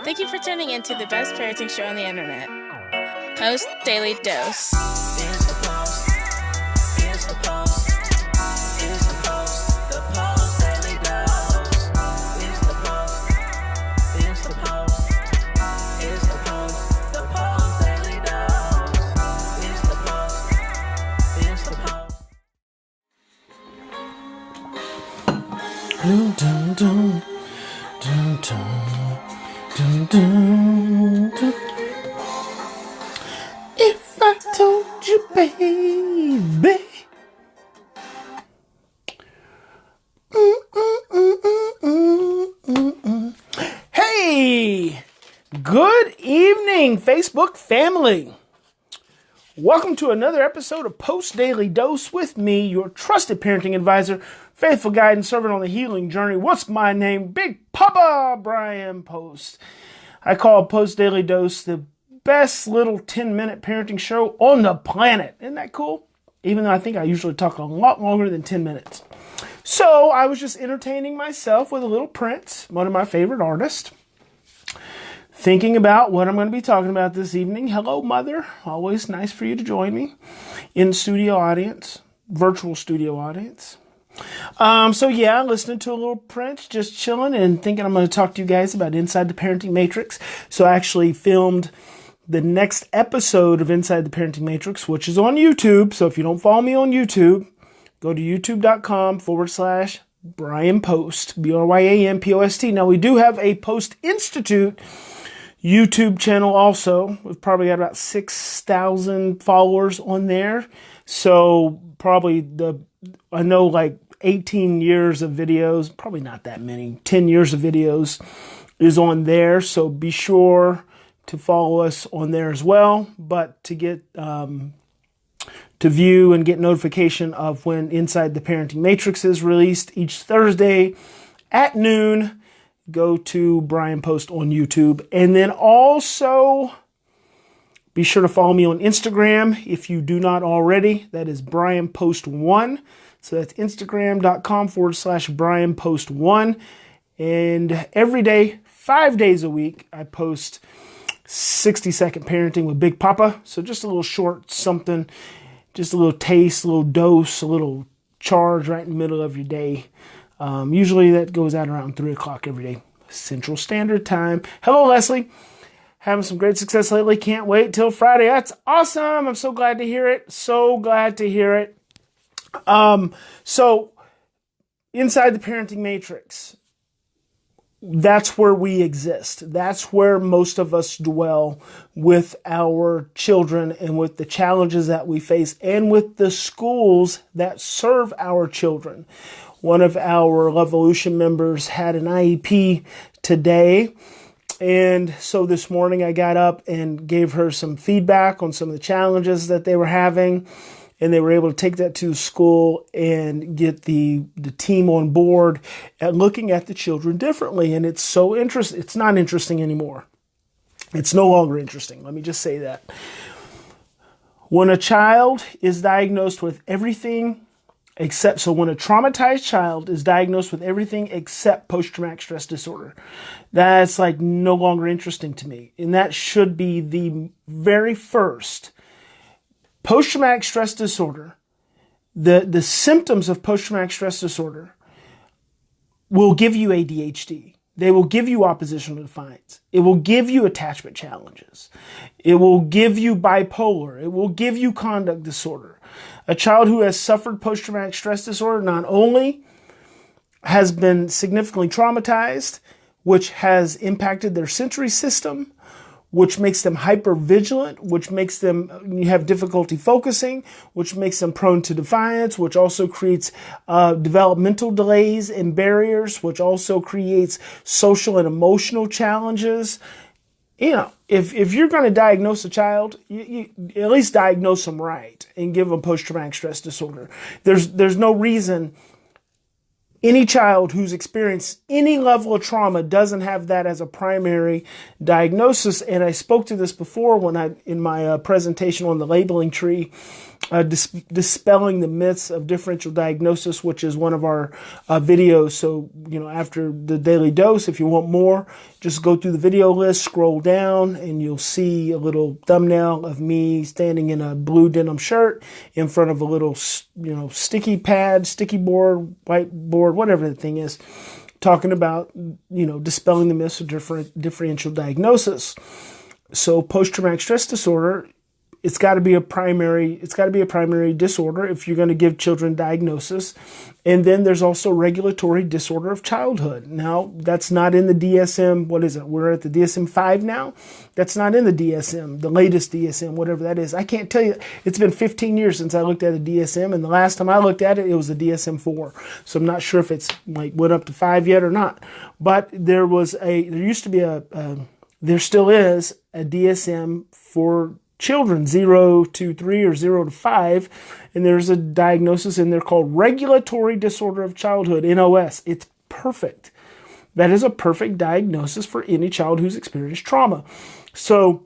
Thank you for tuning in to the best parenting show on the internet, Post Daily Dose. It's the Post. It's the Post. It's the Post. The Post Daily Dose. It's the Post. It's the Post. It's the Post. The Post Daily Dose. It's the Post. It's the Post. Dun, dun, dun, dun, dun, dun, dun, dun. If I told you, baby. Hey, good evening, Facebook family. Welcome to another episode of Post Daily Dose with me, your trusted parenting advisor, faithful guide and servant on the healing journey. What's my name? Big Papa Bryan+Post. I call Post Daily Dose the best little 10-minute parenting show on the planet. Isn't that cool? Even though I think I usually talk a lot longer than 10 minutes. So I was just entertaining myself with a little Prince, one of my favorite artists. Thinking about what I'm going to be talking about this evening. Hello, Mother. Always nice for you to join me in studio audience, virtual studio audience. Listening to a little Prince, just chilling and thinking I'm going to talk to you guys about Inside the Parenting Matrix. So I actually filmed the next episode of Inside the Parenting Matrix, which is on YouTube. So if you don't follow me on YouTube, go to youtube.com/Bryan+Post, Bryanpost. Now we do have a Post+Institute YouTube channel also. We've probably got about 6,000 followers on there. So probably 18 years of videos, probably not that many, 10 years of videos is on there. So be sure to follow us on there as well. But to get, to view and get notification of when Inside the Parenting Matrix is released each Thursday at noon, go to Bryan+Post on YouTube. And then also be sure to follow me on Instagram if you do not already. That is Bryan+Post1. So that's Instagram.com/Bryan+Post1. And every day, 5 days a week, I post 60-second parenting with Big Papa. So just a little short something, just a little taste, a little dose, a little charge right in the middle of your day. Usually that goes out around 3 o'clock every day, Central Standard Time. Hello, Leslie. Having some great success lately. Can't wait till Friday. That's awesome. I'm so glad to hear it. So glad to hear it. So inside the parenting matrix, that's where we exist. That's where most of us dwell with our children and with the challenges that we face and with the schools that serve our children. One of our Levolution members had an IEP today. And so this morning I got up and gave her some feedback on some of the challenges that they were having. And they were able to take that to school and get the team on board at looking at the children differently. And it's so interesting. It's not interesting anymore. It's no longer interesting. Let me just say that. When a child is diagnosed with everything when a traumatized child is diagnosed with everything except post-traumatic stress disorder, that's like no longer interesting to me. And that should be the very first. Post-traumatic stress disorder, the symptoms of post-traumatic stress disorder will give you ADHD. They will give you oppositional defiance. It will give you attachment challenges. It will give you bipolar. It will give you conduct disorder. A child who has suffered post-traumatic stress disorder not only has been significantly traumatized, which has impacted their sensory system, which makes them hypervigilant, which makes them have difficulty focusing, which makes them prone to defiance, which also creates developmental delays and barriers, which also creates social and emotional challenges. You know, if you're going to diagnose a child, you at least diagnose them right and give them post-traumatic stress disorder. There's no reason any child who's experienced any level of trauma doesn't have that as a primary diagnosis. And I spoke to this before in my presentation on the labeling tree dispelling the myths of differential diagnosis, which is one of our videos. So, after the daily dose, if you want more, just go through the video list, scroll down, and you'll see a little thumbnail of me standing in a blue denim shirt in front of a little, sticky pad, sticky board, whiteboard, whatever the thing is, talking about, dispelling the myths of differential diagnosis. So post-traumatic stress disorder, it's got to be a primary disorder if you're going to give children diagnosis. And then there's also regulatory disorder of childhood. Now, that's not in the DSM. What is it? We're at the DSM-5 now. That's not in the DSM, the latest DSM, whatever that is. I can't tell you. It's been 15 years since I looked at a DSM, and the last time I looked at it, it was a DSM-4. So I'm not sure if it's went up to 5 yet or not. But there used to be there still is a DSM for children 0 to 3 or 0 to 5, and there's a diagnosis in there called regulatory disorder of childhood, NOS. It's perfect. That is a perfect diagnosis for any child who's experienced trauma. So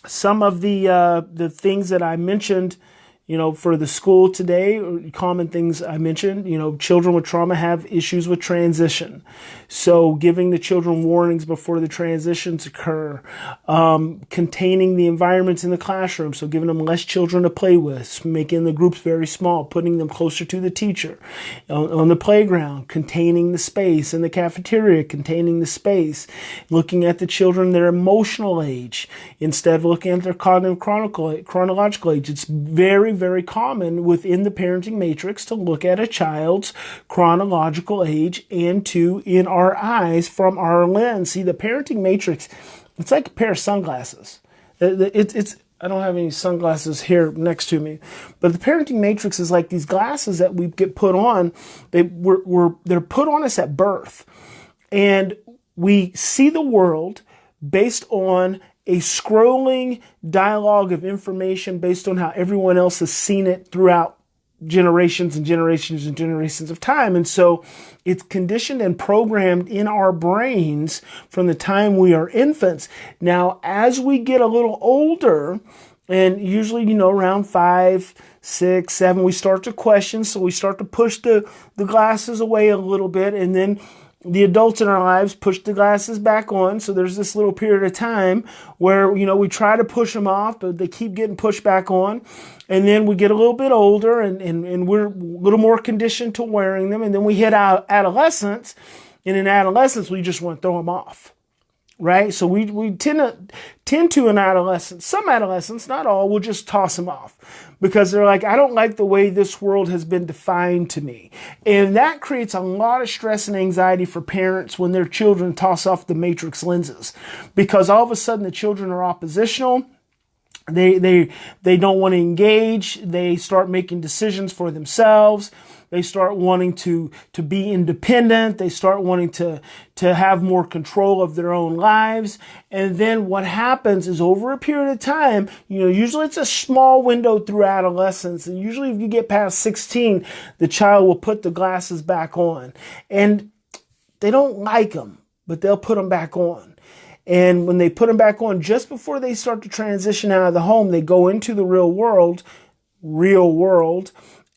some of the things that I mentioned, for the school today, or common things I mentioned, children with trauma have issues with transition. So giving the children warnings before the transitions occur, containing the environments in the classroom. So giving them less children to play with, making the groups very small, putting them closer to the teacher. On the playground, containing the space. In the cafeteria, containing the space. Looking at the children, their emotional age, instead of looking at their cognitive chronological age. It's very, very common within the parenting matrix to look at a child's chronological age and to, in our eyes, from our lens. See, the parenting matrix, it's like a pair of sunglasses. It's I don't have any sunglasses here next to me, but the parenting matrix is like these glasses that we get put on. They're put on us at birth, and we see the world based on a scrolling dialogue of information based on how everyone else has seen it throughout generations and generations and generations of time. And so it's conditioned and programmed in our brains from the time we are infants. Now, as we get a little older, and usually, around 5, 6, 7, we start to question. So we start to push the glasses away a little bit, and then the adults in our lives push the glasses back on. So there's this little period of time where, we try to push them off, but they keep getting pushed back on. And then we get a little bit older and we're a little more conditioned to wearing them. And then we hit adolescence. And in adolescence, we just want to throw them off. Right? So we tend to in adolescence, some adolescents, not all, will just toss them off because they're like, I don't like the way this world has been defined to me. And that creates a lot of stress and anxiety for parents when their children toss off the matrix lenses, because all of a sudden the children are oppositional. They don't want to engage. They start making decisions for themselves. They start wanting to be independent. They start wanting to have more control of their own lives. And then what happens is over a period of time, usually it's a small window through adolescence. And usually if you get past 16, the child will put the glasses back on. And they don't like them, but they'll put them back on. And when they put them back on, just before they start to transition out of the home, they go into the real world,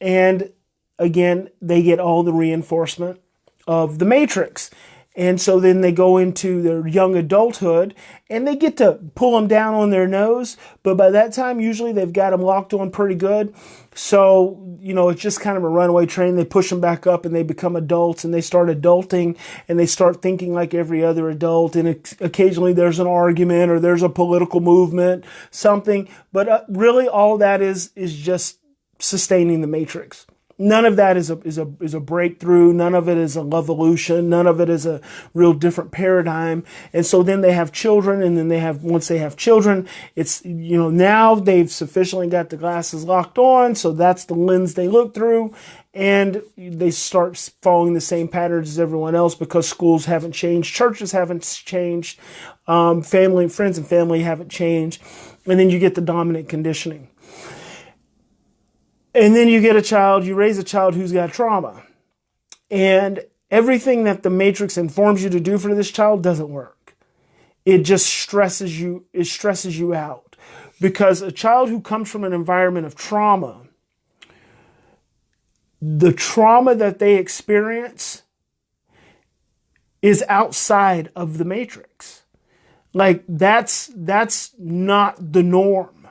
and again, they get all the reinforcement of the matrix. And so then they go into their young adulthood and they get to pull them down on their nose. But by that time, usually they've got them locked on pretty good. So, it's just kind of a runaway train. They push them back up and they become adults and they start adulting and they start thinking like every other adult. And occasionally there's an argument or there's a political movement, something. But really all that is just sustaining the matrix. None of that is a breakthrough. None of it is a evolution. None of it is a real different paradigm. And so then they have children, and then once they have children, it's, now they've sufficiently got the glasses locked on. So that's the lens they look through, and they start following the same patterns as everyone else because schools haven't changed. Churches haven't changed. Friends and family haven't changed. And then you get the dominant conditioning. And then you raise a child who's got trauma. And everything that the matrix informs you to do for this child doesn't work. It just stresses you out. because a child who comes from an environment of trauma, the trauma that they experience is outside of the matrix. Like that's not the norm,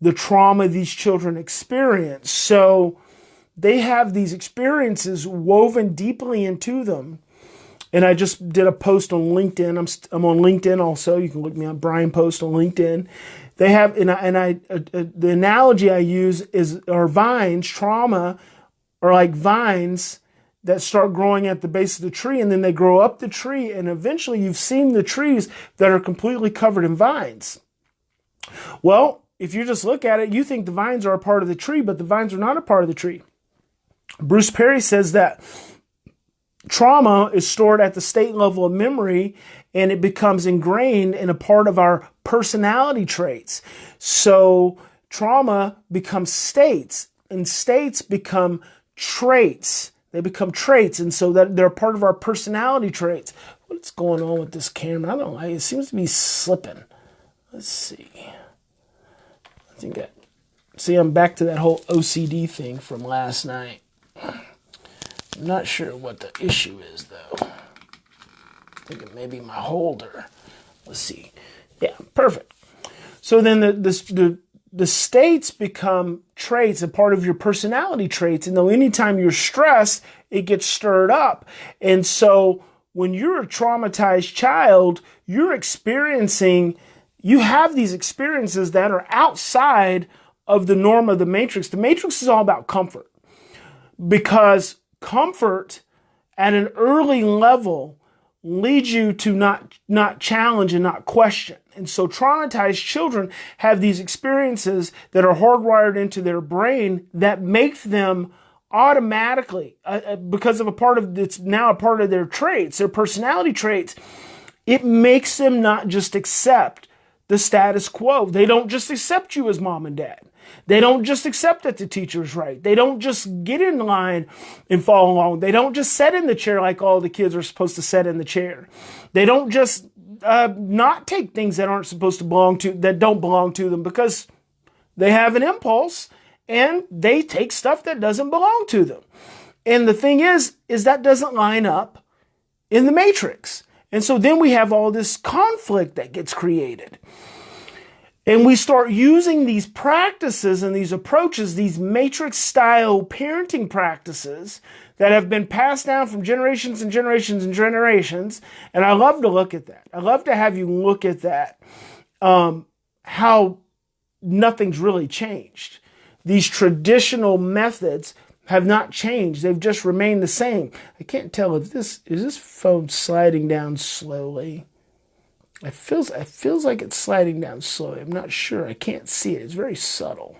the trauma these children experience. So they have these experiences woven deeply into them. And I just did a post on LinkedIn. I'm on LinkedIn also. You can look me up, Bryan+Post on LinkedIn. They have, the analogy I use are vines. Trauma are like vines that start growing at the base of the tree, and then they grow up the tree, and eventually you've seen the trees that are completely covered in vines. Well, if you just look at it, you think the vines are a part of the tree, but the vines are not a part of the tree. Bruce Perry says that trauma is stored at the state level of memory, and it becomes ingrained in a part of our personality traits. So trauma becomes states, and states become traits. They become traits, and so that they're part of our personality traits. What's going on with this camera? I don't know. It seems to be slipping. Let's see. I'm back to that whole OCD thing from last night. I'm not sure what the issue is, though. I think it may be my holder. Let's see. Yeah, perfect. So then the states become traits, a part of your personality traits. And though anytime you're stressed, it gets stirred up. And so when you're a traumatized child, you have these experiences that are outside of the norm of the matrix. The matrix is all about comfort, because comfort at an early level leads you to not challenge and not question. And so traumatized children have these experiences that are hardwired into their brain that make them automatically, because of it's now a part of their traits, their personality traits, it makes them not just accept the status quo. They don't just accept you as mom and dad. They don't just accept that the teacher's right. They don't just get in line and follow along. They don't just sit in the chair like all the kids are supposed to sit in the chair. They don't just not take things that don't belong to them, because they have an impulse and they take stuff that doesn't belong to them. And the thing is that doesn't line up in the matrix. And so then we have all this conflict that gets created. And we start using these practices and these approaches, these matrix-style parenting practices that have been passed down from generations and generations and generations. And I love to look at that. I love to have you look at that, how nothing's really changed. These traditional methods have not changed. They've just remained the same. I can't tell if is this phone sliding down slowly. It feels like it's sliding down slowly. I'm not sure. I can't see it. It's very subtle.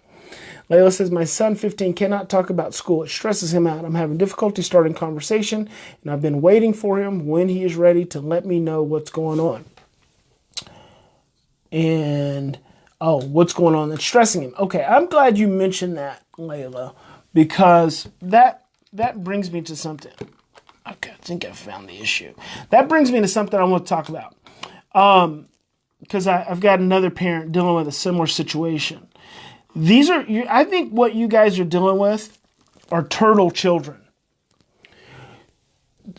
Layla says, my son, 15, cannot talk about school. It stresses him out. I'm having difficulty starting conversation, and I've been waiting for him when he is ready to let me know what's going on. And, what's going on that's stressing him. Okay, I'm glad you mentioned that, Layla, because that brings me to something. Okay, I think I found the issue. That brings me to something I want to talk about. Because I've got another parent dealing with a similar situation. I think what you guys are dealing with are turtle children.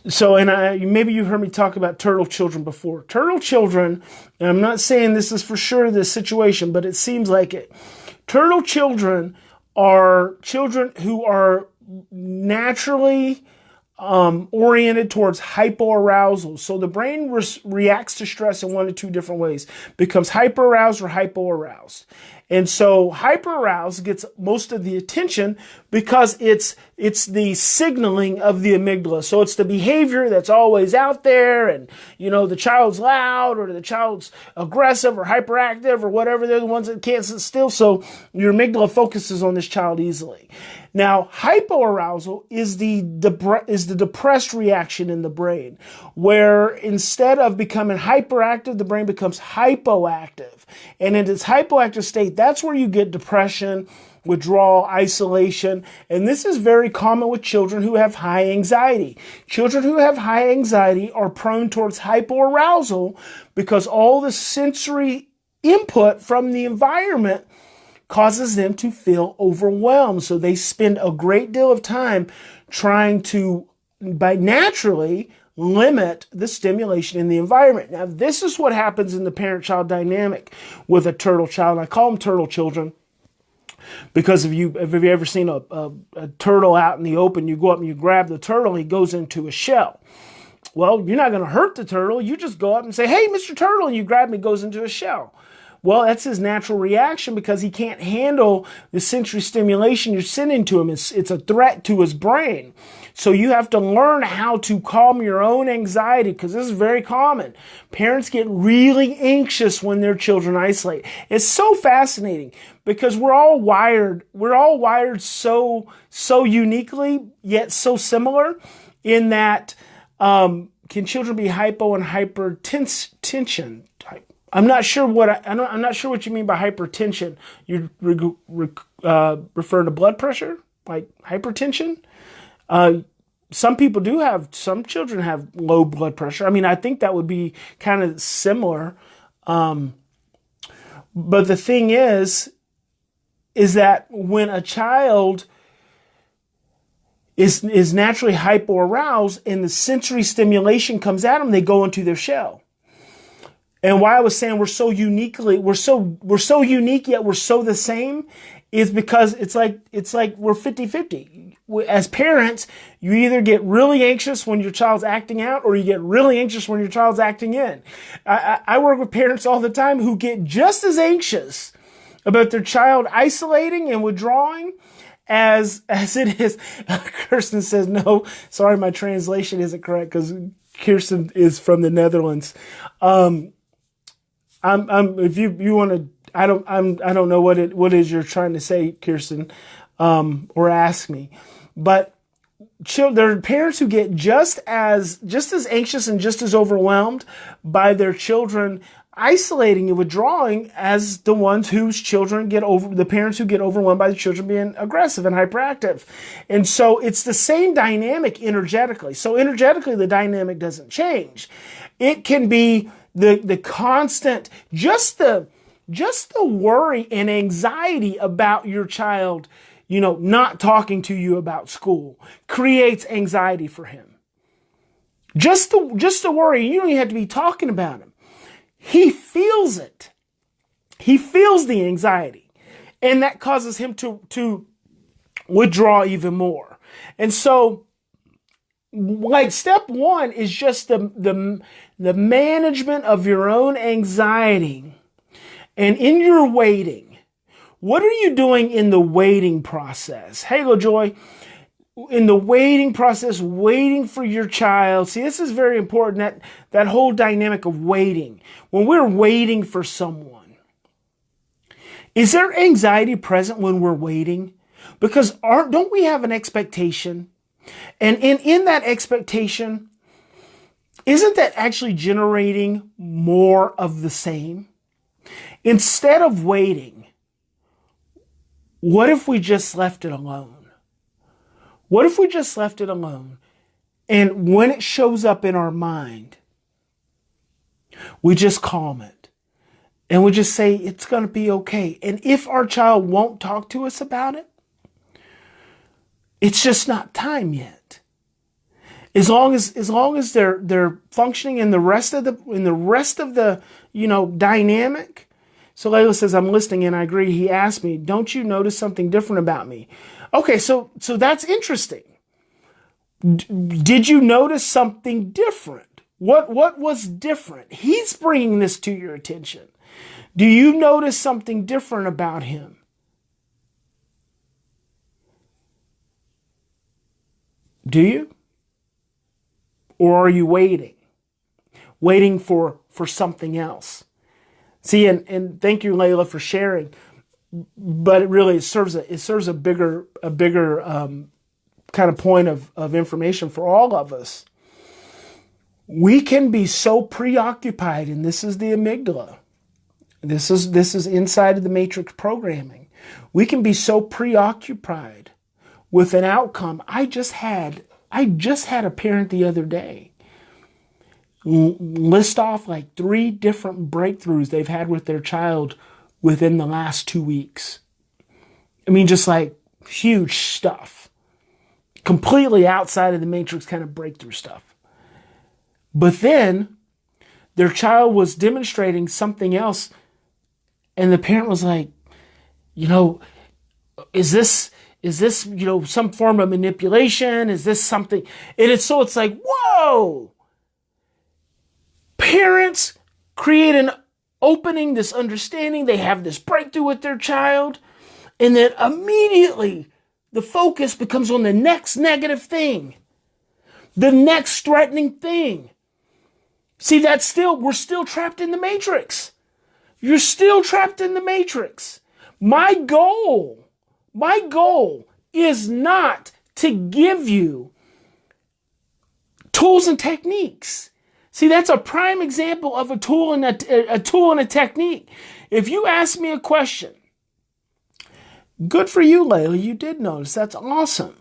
So, maybe you've heard me talk about turtle children before. Turtle children, and I'm not saying this is for sure this situation, but it seems like it. Turtle children are children who are naturally oriented towards hypoarousal. So the brain reacts to stress in one of two different ways. Becomes hyperaroused or hypoaroused. And so hyperaroused gets most of the attention because it's the signaling of the amygdala. So it's the behavior that's always out there, and the child's loud or the child's aggressive or hyperactive or whatever. They're the ones that can't sit still. So your amygdala focuses on this child easily. Now, hypoarousal is the depressed reaction in the brain, where instead of becoming hyperactive, the brain becomes hypoactive. And in its hypoactive state, that's where you get depression, withdrawal, isolation. And this is very common with children who have high anxiety. Children who have high anxiety are prone towards hypoarousal because all the sensory input from the environment causes them to feel overwhelmed. So they spend a great deal of time trying to, by naturally, limit the stimulation in the environment. Now, this is what happens in the parent-child dynamic with a turtle child. I call them turtle children because have you ever seen a turtle out in the open? You go up and you grab the turtle, he goes into a shell. Well, you're not going to hurt the turtle. You just go up and say, hey, Mr. Turtle, and you grab him, he goes into a shell. Well, that's his natural reaction because he can't handle the sensory stimulation you're sending to him. It's a threat to his brain. So you have to learn how to calm your own anxiety because this is very common. Parents get really anxious when their children isolate. It's so fascinating because we're all wired so uniquely, yet so similar in that can children be hypo and hypertension type? I'm not sure what you mean by hypertension. You're referring to blood pressure, like hypertension. Some children have low blood pressure. I mean, I think that would be kind of similar. But the thing is that when a child is naturally hypo-aroused and the sensory stimulation comes at them, they go into their shell. And why I was saying we're so unique yet we're so the same is because it's like we're 50-50. As parents, you either get really anxious when your child's acting out or you get really anxious when your child's acting in. I work with parents all the time who get just as anxious about their child isolating and withdrawing as it is. Kirsten says, no, sorry, my translation isn't correct because Kirsten is from the Netherlands. If you want to, I don't know what it is you're trying to say, Kirsten, or ask me, but there are parents who get just as anxious and just as overwhelmed by their children isolating and withdrawing as the ones whose children the parents who get overwhelmed by the children being aggressive and hyperactive. And so it's the same dynamic energetically. So energetically, the dynamic doesn't change. It can be the constant, just the worry and anxiety about your child, not talking to you about school creates anxiety for him. Just the worry, you don't even have to be talking about him. He feels it. He feels the anxiety. And that causes him to withdraw even more. And so, like, step one is just the management of your own anxiety. And in your waiting, what are you doing in the waiting process? Hey, LaJoy, in the waiting process, waiting for your child. See, this is very important, that whole dynamic of waiting. When we're waiting for someone, is there anxiety present when we're waiting? Because don't we have an expectation? And in that expectation, isn't that actually generating more of the same? Instead of waiting, what if we just left it alone? What if we just left it alone? And when it shows up in our mind, we just calm it. And we just say, it's going to be okay. And if our child won't talk to us about it, it's just not time yet. As long as they're functioning in the rest of the dynamic. So Layla says, I'm listening and I agree. He asked me, don't you notice something different about me? Okay, so that's interesting. Did you notice something different? What was different? He's bringing this to your attention. Do you notice something different about him? Do you? Or are you waiting? Waiting for something else? See, and thank you, Layla, for sharing. But it serves a bigger kind of point of information for all of us. We can be so preoccupied, and this is the amygdala. This is inside of the matrix programming. We can be so preoccupied with an outcome. I just had a parent the other day list off like 3 different breakthroughs they've had with their child within the last 2 weeks. I mean, just like huge stuff. Completely outside of the matrix kind of breakthrough stuff. But then their child was demonstrating something else, and the parent was like, is this, some form of manipulation? Is this something? And it's like, whoa! Parents create an opening, this understanding. They have this breakthrough with their child. And then immediately the focus becomes on the next negative thing. The next threatening thing. See, we're still trapped in the matrix. You're still trapped in the matrix. My goal is not to give you tools and techniques. See, that's a prime example of a tool and a technique. If you ask me a question, good for you, Layla, you did notice. That's awesome.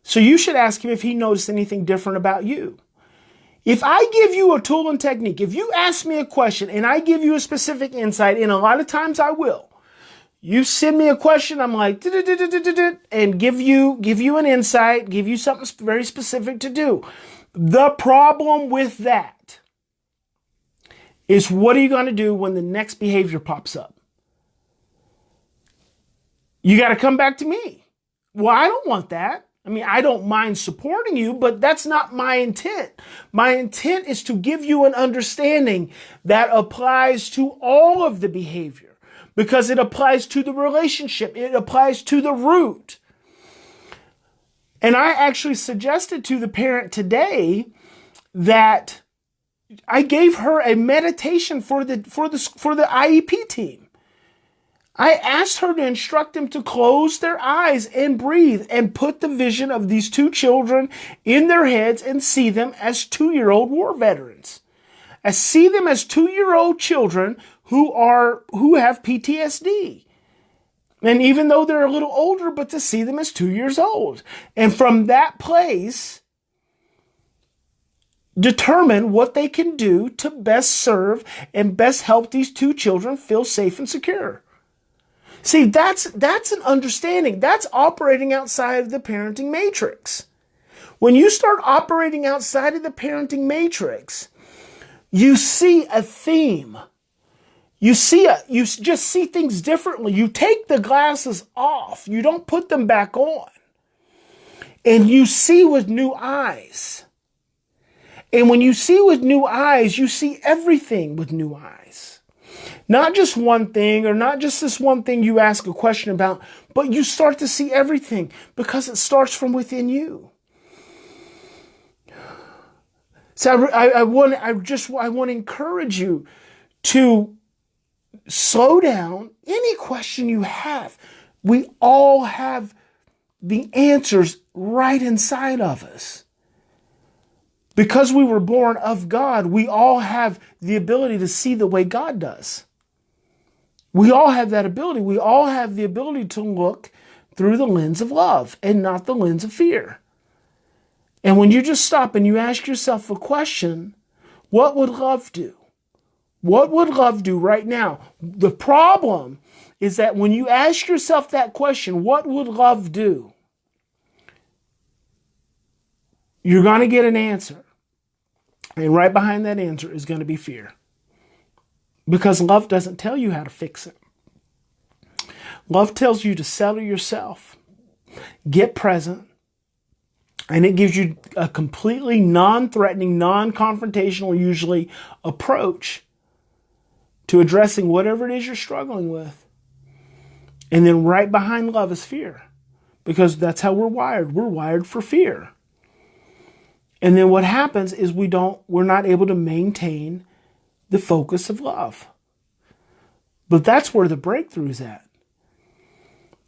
So you should ask him if he noticed anything different about you. If I give you a tool and technique, if you ask me a question and I give you a specific insight, and a lot of times I will, you send me a question, I'm like, and give you an insight, give you something very specific to do. The problem with that is, what are you going to do when the next behavior pops up? You got to come back to me. Well, I don't want that. I mean, I don't mind supporting you, but that's not my intent. My intent is to give you an understanding that applies to all of the behavior, because it applies to the relationship. It applies to the root. And I actually suggested to the parent today that I gave her a meditation for the IEP team. I asked her to instruct them to close their eyes and breathe and put the vision of these 2 children in their heads and see them as 2-year-old war veterans. I see them as 2-year-old children who have PTSD. And even though they're a little older, but to see them as 2 years old. And from that place, determine what they can do to best serve and best help these 2 children feel safe and secure. See, that's an understanding. That's operating outside of the parenting matrix. When you start operating outside of the parenting matrix, you see a theme. You just see things differently. You take the glasses off. You don't put them back on. And you see with new eyes. And when you see with new eyes, you see everything with new eyes. Not just one thing, or not just this one thing you ask a question about, but you start to see everything, because it starts from within you. So I want to encourage you to slow down. Any question you have, we all have the answers right inside of us. Because we were born of God, we all have the ability to see the way God does. We all have that ability. We all have the ability to look through the lens of love and not the lens of fear. And when you just stop and you ask yourself a question, what would love do? What would love do right now? The problem is that when you ask yourself that question, what would love do? You're going to get an answer. And right behind that answer is going to be fear. Because love doesn't tell you how to fix it. Love tells you to settle yourself, get present, and it gives you a completely non-threatening, non-confrontational, usually, approach to addressing whatever it is you're struggling with. And then right behind love is fear. Because that's how we're wired. We're wired for fear. And then what happens is we're not able to maintain the focus of love. But that's where the breakthrough is at.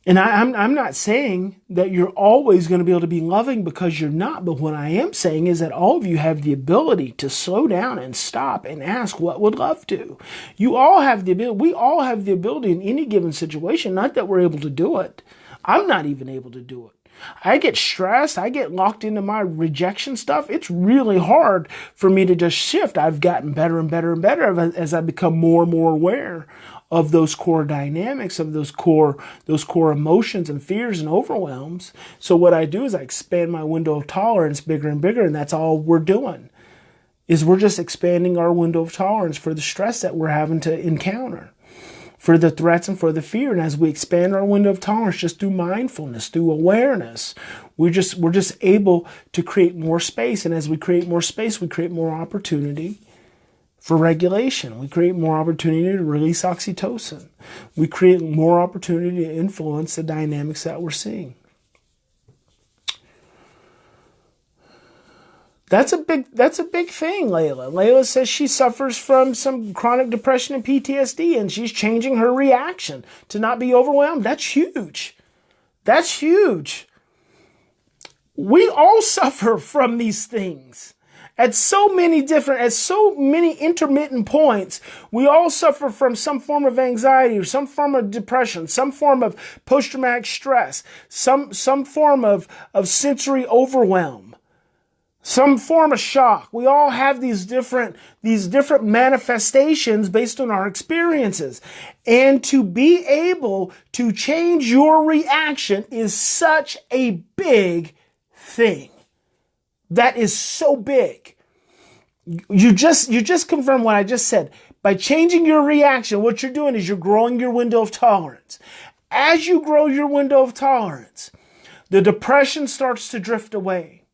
And I'm not saying that you're always going to be able to be loving, because you're not. But what I am saying is that all of you have the ability to slow down and stop and ask, what would love do? You all have the ability. We all have the ability in any given situation. Not that we're able to do it. I'm not even able to do it. I get stressed. I get locked into my rejection stuff. It's really hard for me to just shift. I've gotten better and better and better as I become more and more aware of those core dynamics, of those core emotions and fears and overwhelms. So what I do is I expand my window of tolerance bigger and bigger, and that's all we're doing, is we're just expanding our window of tolerance for the stress that we're having to encounter, for the threats and for the fear. And as we expand our window of tolerance just through mindfulness, through awareness, we're just able to create more space. And as we create more space, we create more opportunity for regulation. We create more opportunity to release oxytocin. We create more opportunity to influence the dynamics that we're seeing. That's a big thing, Layla. Layla says she suffers from some chronic depression and PTSD, and she's changing her reaction to not be overwhelmed. That's huge. That's huge. We all suffer from these things. At so many intermittent points, we all suffer from some form of anxiety or some form of depression, some form of post-traumatic stress, some form of sensory overwhelm, some form of shock. We all have these different manifestations based on our experiences. And to be able to change your reaction is such a big thing. That is so big. You just confirm what I just said. By changing your reaction, what you're doing is you're growing your window of tolerance. As you grow your window of tolerance, the depression starts to drift away.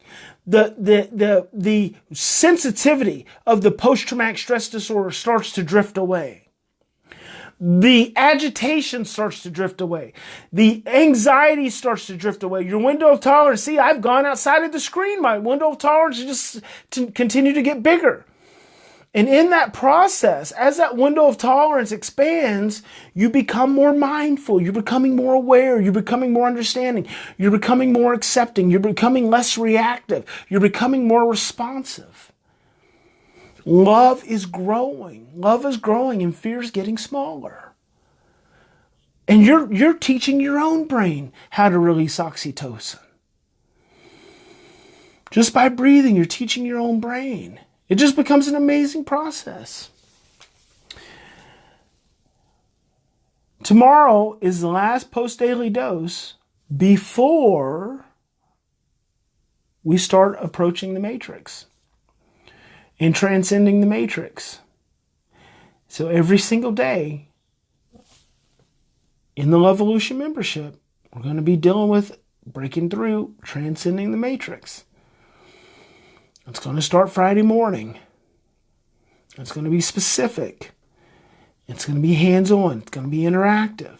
The sensitivity of the post-traumatic stress disorder starts to drift away. The agitation starts to drift away. The anxiety starts to drift away. Your window of tolerance, see, I've gone outside of the screen. My window of tolerance just to continue to get bigger. And in that process, as that window of tolerance expands, you become more mindful. You're becoming more aware. You're becoming more understanding. You're becoming more accepting. You're becoming less reactive. You're becoming more responsive. Love is growing. Love is growing and fear is getting smaller. And you're teaching your own brain how to release oxytocin. Just by breathing, you're teaching your own brain. It just becomes an amazing process. Tomorrow is the last post-daily dose before we start approaching the matrix and transcending the matrix. So every single day in the Lovevolution membership, we're going to be dealing with breaking through, transcending the matrix. It's going to start Friday morning. It's going to be specific. It's going to be hands-on. It's going to be interactive.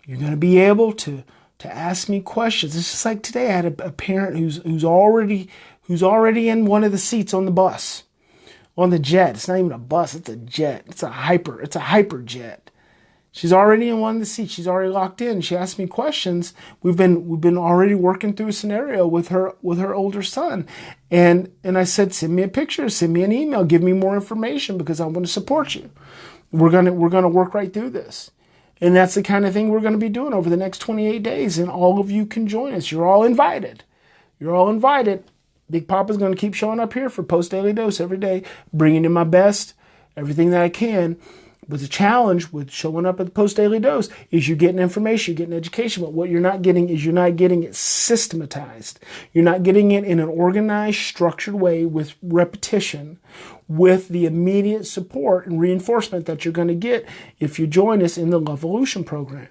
You're going to be able to ask me questions. It's just like today. I had a parent who's already in one of the seats on the bus, on the jet. It's not even a bus. It's a jet. It's a hyper jet. She's already in one of the seats. She's already locked in. She asked me questions. We've been already working through a scenario with her older son. And I said, send me a picture, send me an email, give me more information because I want to support you. We're gonna work right through this. And that's the kind of thing we're going to be doing over the next 28 days. And all of you can join us. You're all invited. You're all invited. Big Papa's going to keep showing up here for Post Daily Dose every day, bringing in my best, everything that I can. But the challenge with showing up at the Post Daily Dose is you're getting information, you're getting education, but what you're not getting is you're not getting it systematized. You're not getting it in an organized, structured way with repetition, with the immediate support and reinforcement that you're going to get if you join us in the Lovevolution program.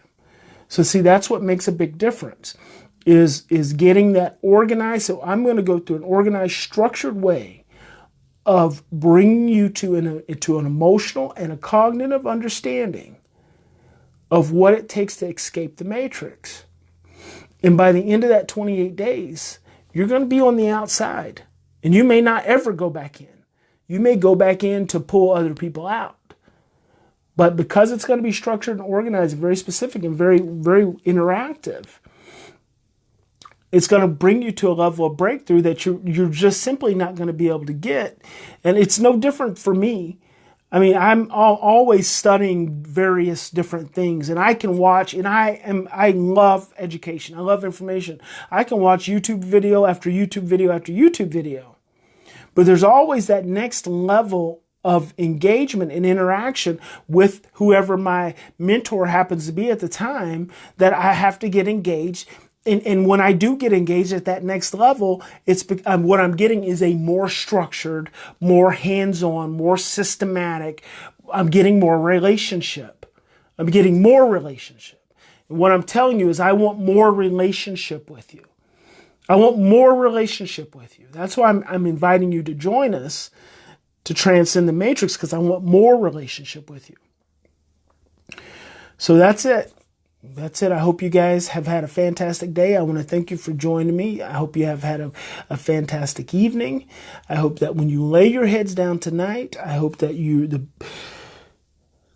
So see, that's what makes a big difference, is getting that organized. So I'm going to go through an organized, structured way of bringing you to an emotional and a cognitive understanding of what it takes to escape the matrix. And by the end of that 28 days, you're going to be on the outside. And you may not ever go back in. You may go back in to pull other people out. But because it's going to be structured and organized and very specific and very, very interactive, it's going to bring you to a level of breakthrough that you're just simply not going to be able to get. And it's no different for me. I mean, I'm always studying various different things, and I can watch, and I love education. I love information. I can watch YouTube video after YouTube video after YouTube video. But there's always that next level of engagement and interaction with whoever my mentor happens to be at the time that I have to get engaged. And when I do get engaged at that next level, what I'm getting is a more structured, more hands-on, more systematic. I'm getting more relationship. I'm getting more relationship. And what I'm telling you is I want more relationship with you. I want more relationship with you. That's why I'm inviting you to join us to transcend the matrix, because I want more relationship with you. So that's it. That's it. I hope you guys have had a fantastic day. I want to thank you for joining me. I hope you have had a fantastic evening. I hope that when you lay your heads down tonight, I hope that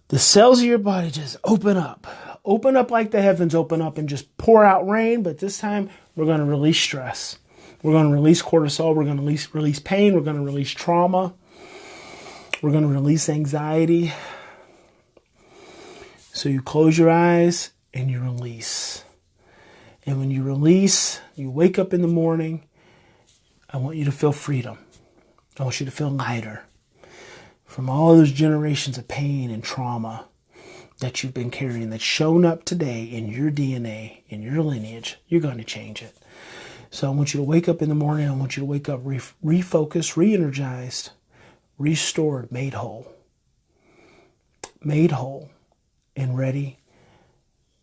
the cells of your body just open up like the heavens open up and just pour out rain. But this time we're going to release stress. We're going to release cortisol. We're going to release pain. We're going to release trauma. We're going to release anxiety. So you close your eyes and you release. And when you release, you wake up in the morning, I want you to feel freedom. I want you to feel lighter from all those generations of pain and trauma that you've been carrying, that's shown up today in your DNA, in your lineage. You're going to change it. So I want you to wake up in the morning. I want you to wake up refocused, re-energized, restored, made whole, and ready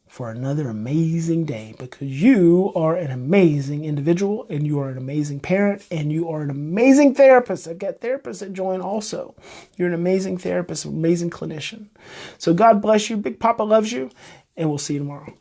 for another amazing day, because you are an amazing individual, and you are an amazing parent, and you are an amazing therapist. I've got therapists that join also. You're an amazing therapist, an amazing clinician. So God bless you. Big Papa loves you, and we'll see you tomorrow.